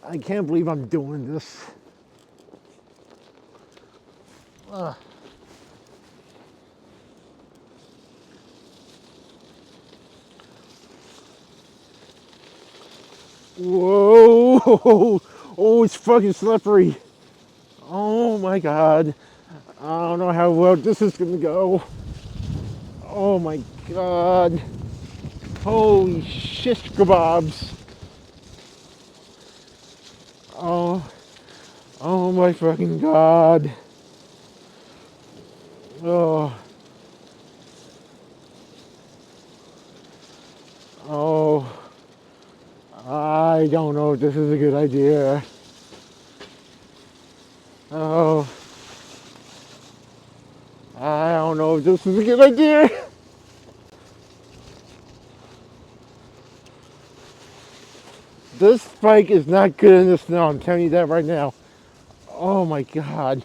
I can't believe I'm doing this. Whoa! Oh, it's fucking slippery. Oh my god. I don't know how well this is gonna go. Oh my god. Holy shish kebabs. Oh, oh my fucking god. Oh, oh. I don't know if this is a good idea. Oh, I don't know if this is a good idea. This bike is not good in the snow, I'm telling you that right now. Oh my god.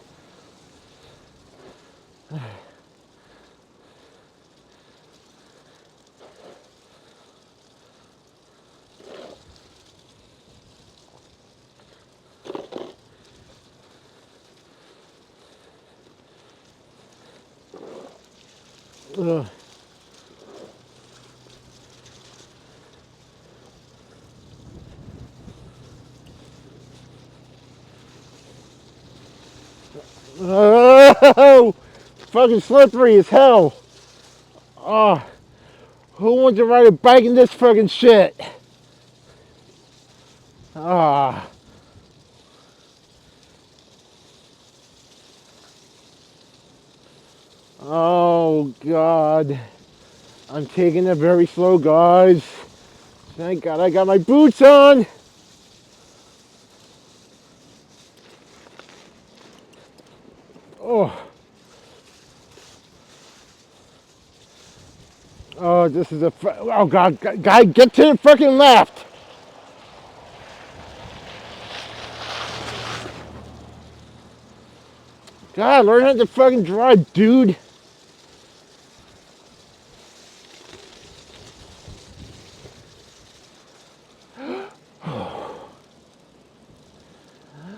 Ugh. Oh, fucking slippery as hell. Oh, who wants to ride a bike in this fucking shit? Ah. Oh god. I'm taking it very slow, guys. Thank god I got my boots on. Oh. Oh, this is oh god, guy, get to the fucking left. God, learn how to fucking drive, dude.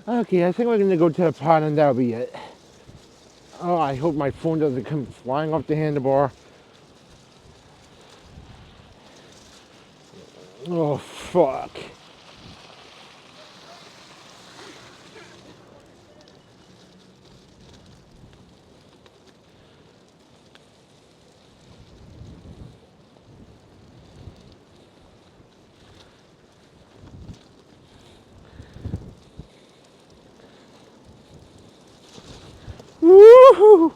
Okay, I think we're gonna go to the pond and that'll be it. Oh, I hope my phone doesn't come flying off the handlebar. Oh, fuck. Woohoo!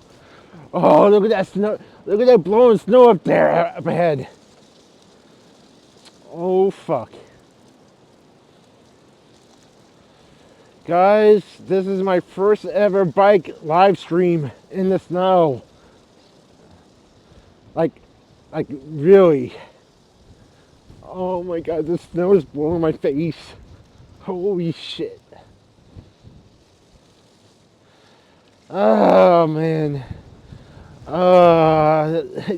Oh, look at that snow. Look at that blowing snow up there, up ahead. Oh, fuck. Guys, this is my first ever bike live stream in the snow. Like, really. Oh my god, the snow is blowing my face. Holy shit. Oh man.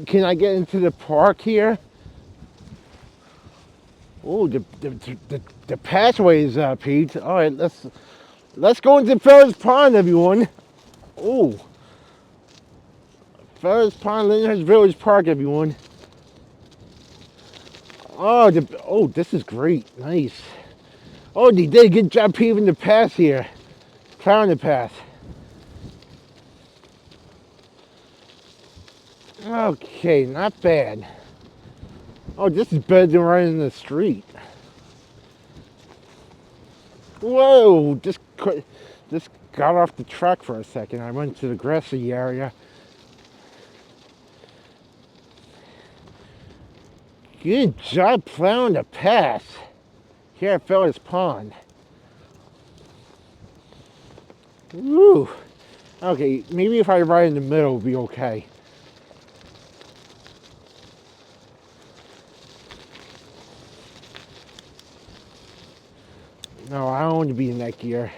Can I get into the park here? Oh, the pathway is Pete. All right, let's go into Ferris Pond, everyone. Oh, Ferris Pond, Lindenhurst Village Park, everyone. Oh, this is great. Nice. Oh, they did a good job paving the path here. Plowing the path. Okay, not bad. Oh, this is better than riding in the street. Whoa, just got off the track for a second. I went to the grassy area. Good job plowing the path here at Ferris Pond. Woo. Okay, maybe if I ride in the middle, it'll be okay. No, I don't want to be in that gear.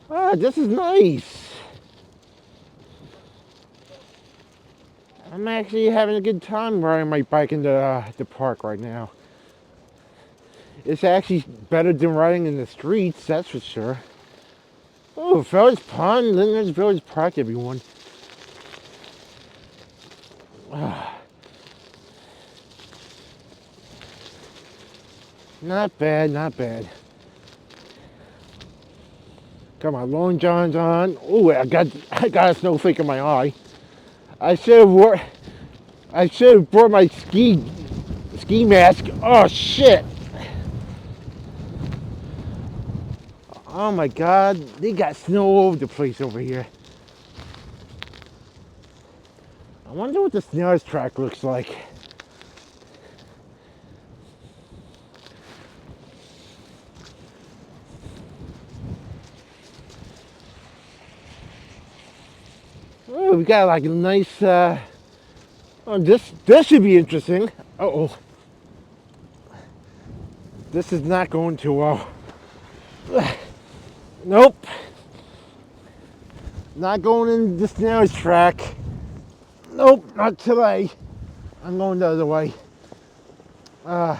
Ah, this is nice. I'm actually having a good time riding my bike in the park right now. It's actually better than riding in the streets, that's for sure. Oh, Village Pond, Lindenhurst Village Park, everyone. Not bad, not bad. Got my long johns on. Oh, I got a snowflake in my eye. I should have brought my ski mask. Oh shit! Oh my god, they got snow all over the place over here. I wonder what the snares track looks like. Oh, we got like a nice. Oh, this should be interesting. Oh, this is not going too well. Nope. Not going in the snares track. Nope, not today. I'm going the other way. No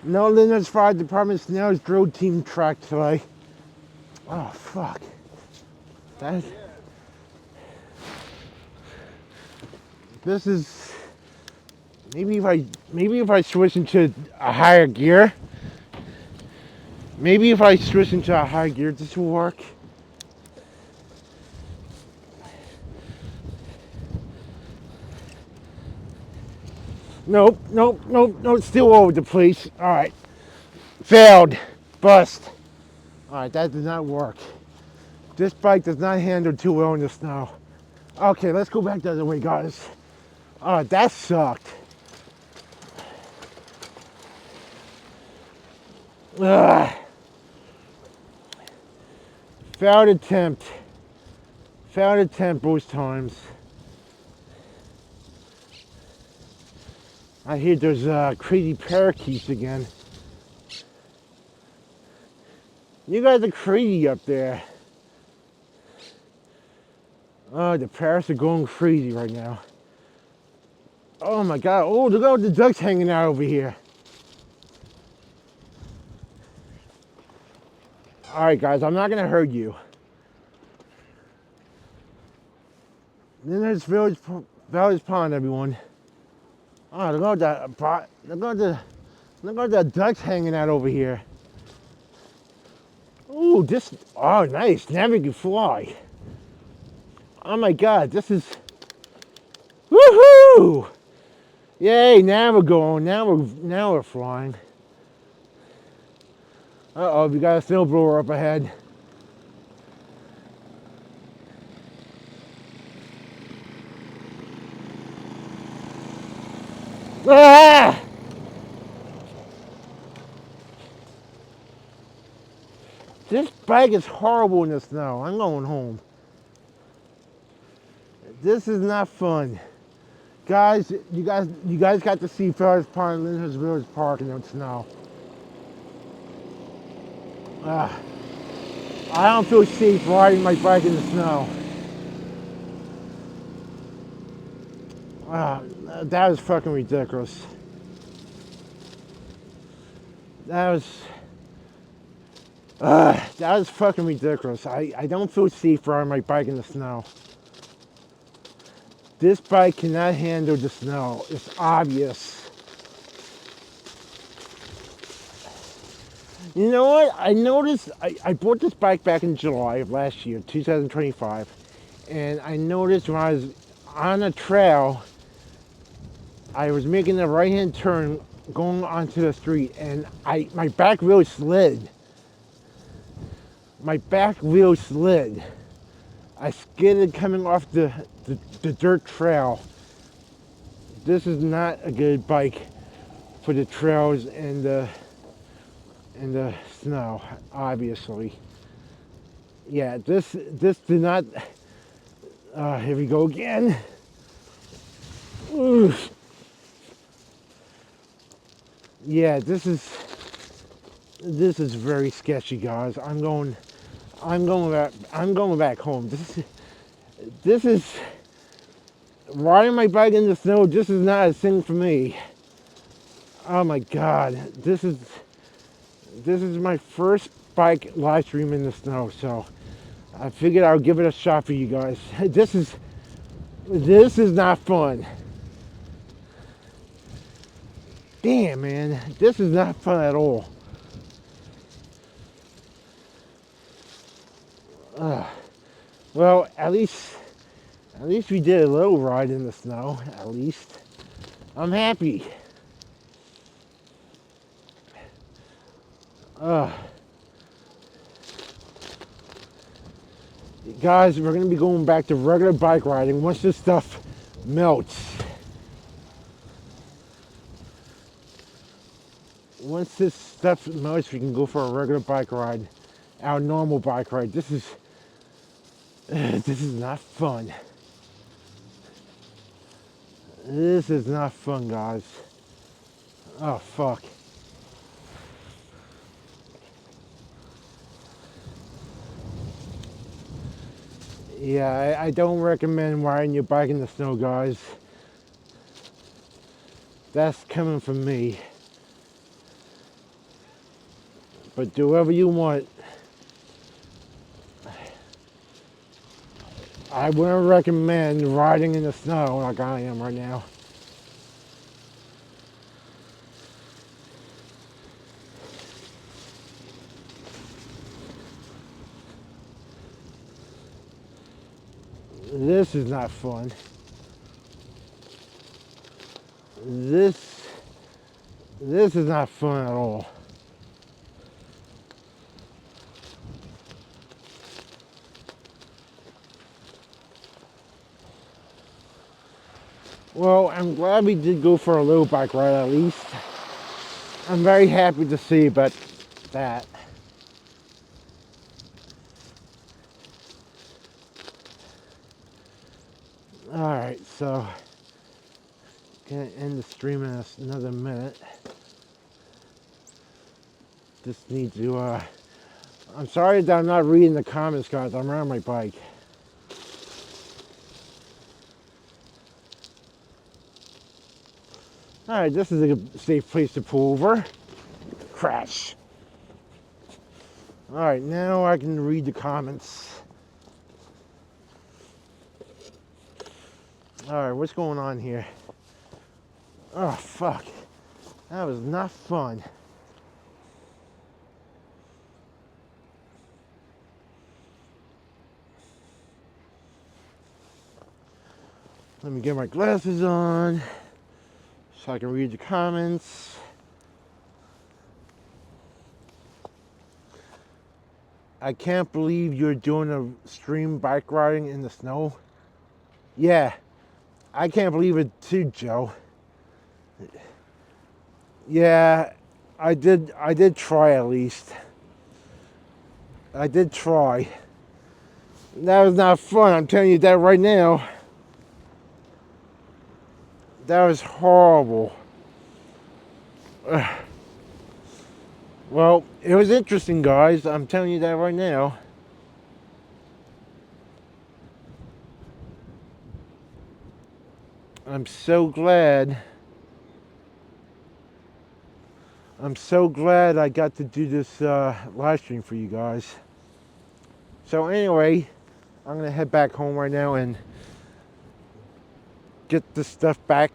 Lindenhurst Fire Department snares drill team track today. Oh fuck. This is maybe if I switch into a higher gear. Maybe if I switch into a higher gear, this will work. Nope, still all over the place. All right, failed, bust. All right, that did not work. This bike does not handle too well in the snow. Okay, let's go back the other way, guys. All right, that sucked. Ugh. Failed attempt both times. I hear there's crazy parakeets again. You guys are crazy up there. Oh, the parrots are going crazy right now. Oh my god, oh, look at all the ducks hanging out over here. Alright guys, I'm not gonna hurt you. Then there's Village Pond, everyone. Oh, look at the ducks hanging out over here. Ooh, oh nice, now we can fly. Oh my god, this is, woohoo! Yay, now we're going, now we're flying. Uh-oh, we got a snowblower up ahead. Ah! This bike is horrible in the snow. I'm going home. This is not fun. Guys, you guys got to see Forest Pond, Lindenhurst Village Park in the snow. I don't feel safe riding my bike in the snow. That was fucking ridiculous. That was fucking ridiculous. I don't feel safe riding my bike in the snow. This bike cannot handle the snow. It's obvious. You know what? I noticed, I bought this bike back in July of last year, 2025. And I noticed when I was on a trail, I was making a right-hand turn going onto the street, and my back wheel slid. My back wheel slid. I skidded coming off the dirt trail. This is not a good bike for the trails and the snow, obviously. Yeah, this did not. Here we go again. Oof. Yeah, this is very sketchy, guys. I'm going back home. This is riding my bike in the snow, this is not a thing for me. Oh my god, this is my first bike live stream in the snow, so I figured I would give it a shot for you guys. This is not fun. Damn, man, this is not fun at all. Well, at least we did a little ride in the snow. At least I'm happy. Guys, we're gonna be going back to regular bike riding once this stuff melts. Once this stuff melts, we can go for a regular bike ride, our normal bike ride. This is not fun. This is not fun, guys. Oh, fuck. Yeah, I don't recommend riding your bike in the snow, guys. That's coming from me. But do whatever you want. I wouldn't recommend riding in the snow like I am right now. This is not fun. This is not fun at all. Well, I'm glad we did go for a little bike ride at least. I'm very happy to see about that. Alright, so gonna end the stream in another minute. Just need to I'm sorry that I'm not reading the comments, guys. I'm on my bike. Alright, this is a safe place to pull over. Crash. Alright, now I can read the comments. Alright, what's going on here? Oh, fuck. That was not fun. Let me get my glasses on so I can read the comments. I can't believe you're doing a stream bike riding in the snow. Yeah, I can't believe it too, Joe. Yeah, I did try at least. I did try. That was not fun, I'm telling you that right now. That was horrible. Well, it was interesting, guys. I'm telling you that right now. I'm so glad I got to do this live stream for you guys. So anyway, I'm going to head back home right now and get this stuff back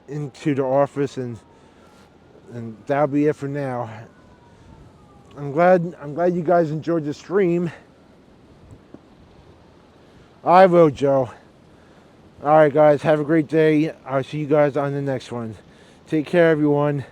into the office, and that'll be it for now. I'm glad you guys enjoyed the stream. I will, Joe. Alright guys, have a great day. I'll see you guys on the next one. Take care, everyone.